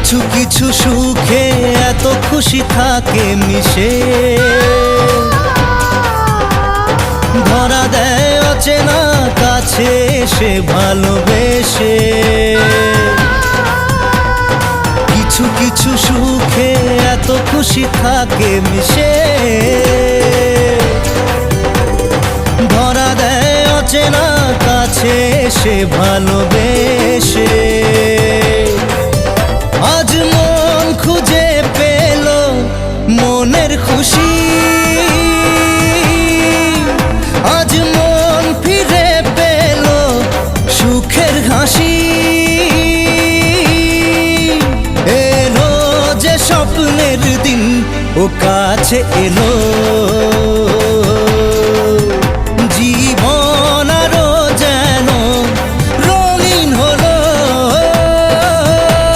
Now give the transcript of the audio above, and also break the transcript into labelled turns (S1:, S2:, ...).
S1: কিছু কিছু সুখে এত খুশি থাকে মিশে, ধরা দেয় অচেনা কাছে এসে ভালোবেসে। কিছু কিছু সুখে এত খুশি থাকে মিশে, ধরা দেয় অচেনা কাছে এসে ভালোবেসে। আজ মন খুঁজে পেল মনের খুশি, আজ মন ফিরে পেল সুখের হাসি। এলো যে স্বপ্নের দিন ও কাছে এলো,